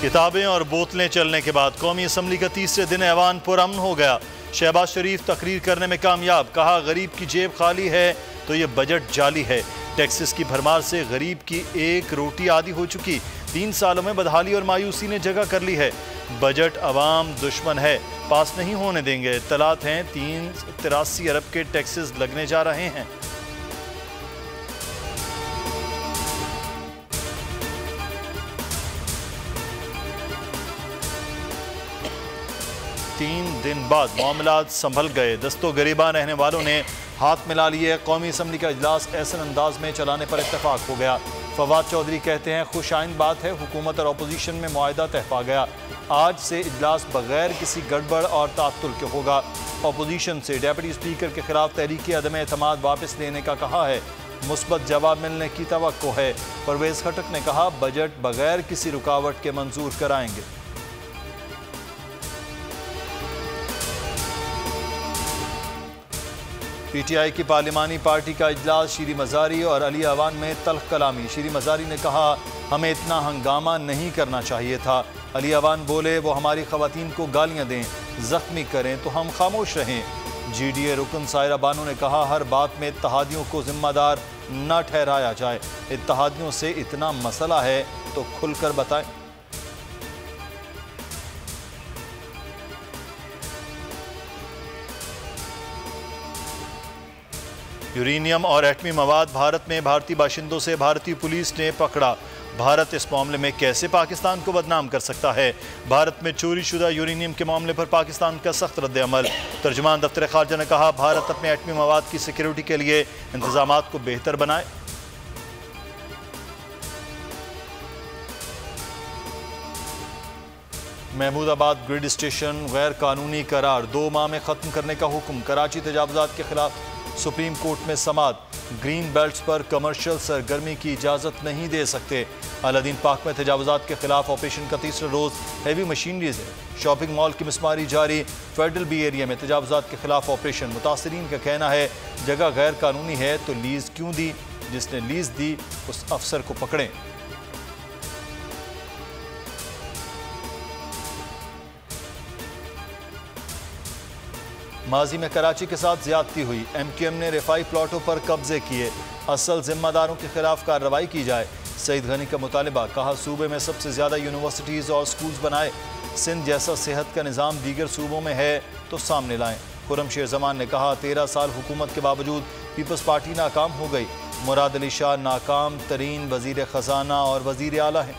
किताबें और बोतलें चलने के बाद कौमी असम्बली का तीसरे दिन ऐवान पुरअमन हो गया। शहबाज शरीफ तकरीर करने में कामयाब, कहा गरीब की जेब खाली है तो ये बजट जाली है। टैक्सेस की भरमार से गरीब की एक रोटी आधी हो चुकी। 3 सालों में बदहाली और मायूसी ने जगह कर ली है। बजट अवाम दुश्मन है, पास नहीं होने देंगे। इत्तलात हैं 83 अरब के टैक्सेस लगने जा रहे हैं। तीन दिन बाद मामलात संभल गए। दस्तो गरीबा रहने वालों ने हाथ मिला लिए। कौमी असम्बली का इजलास ऐसे अंदाज में चलाने पर इत्तेफाक हो गया। फवाद चौधरी कहते हैं खुशाइन बात है, हुकूमत और अपोजिशन में मुआहदा तय पा गया। आज से इजलास बगैर किसी गड़बड़ और ताअत्तुल के होगा। अपोजिशन से डिप्टी स्पीकर के खिलाफ तहरीक अदम एतमाद वापस लेने का कहा है। मुस्बत जवाब मिलने की तवक्को है। परवेज खटक ने कहा बजट बगैर किसी रुकावट के मंजूर कराएंगे। पीटीआई की पार्लिमानी पार्टी का इजलास, शीरी मजारी और अली अवान में तल्ख कलामी। शीरी मजारी ने कहा हमें इतना हंगामा नहीं करना चाहिए था। अली अवान बोले वो हमारी खवातीन को गालियां दें, जख्मी करें तो हम खामोश रहें। GDA रुकन सायरा बानो ने कहा हर बात में इत्तहादियों को जिम्मेदार न ठहराया जाए। इत्तहादियों से इतना मसला है तो खुलकर बताएं। यूरेनियम और एटमी मवाद भारत में भारतीय बाशिंदों से भारतीय पुलिस ने पकड़ा। भारत इस मामले में कैसे पाकिस्तान को बदनाम कर सकता है। भारत में चोरी शुदा यूरेनियम के मामले पर पाकिस्तान का सख्त रद्द अमल। तर्जुमान दफ्तर खारजा ने कहा भारत अपने एटमी मवाद की सिक्योरिटी के लिए इंतजामात को बेहतर बनाए। महमूदाबाद ग्रिड स्टेशन गैर कानूनी करार, 2 माह में खत्म करने का हुक्म। कराची तजावुजात के खिलाफ सुप्रीम कोर्ट में समाअत। ग्रीन बेल्ट्स पर कमर्शियल सरगर्मी की इजाज़त नहीं दे सकते। अलादीन पार्क में तजावुजात के खिलाफ ऑपरेशन का तीसरा रोज़ हैवी मशीनरीज है। शॉपिंग मॉल की मिसमारी जारी। फेडरल बी एरिया में तजावुजात के खिलाफ ऑपरेशन। मुतासरीन का कहना है जगह गैर कानूनी है तो लीज क्यों दी, जिसने लीज दी उस अफसर को पकड़ें। माजी में कराची के साथ ज्यादती हुई। MQM ने रिफाई प्लॉटों पर कब्जे किए। असल जिम्मेदारों के खिलाफ कार्रवाई की जाए। सईद गनी का मुतालिबा, कहा सूबे में सबसे ज़्यादा यूनिवर्सिटीज़ और स्कूल्स बनाए। सिंध जैसा सेहत का निज़ाम दीगर सूबों में है तो सामने लाएं। खुर्रम शेर जमान ने कहा 13 साल हुकूमत के बावजूद पीपल्स पार्टी नाकाम हो गई। मुराद अली शाह नाकाम तरीन वज़ीर ख़जाना और वज़ीर आला हैं।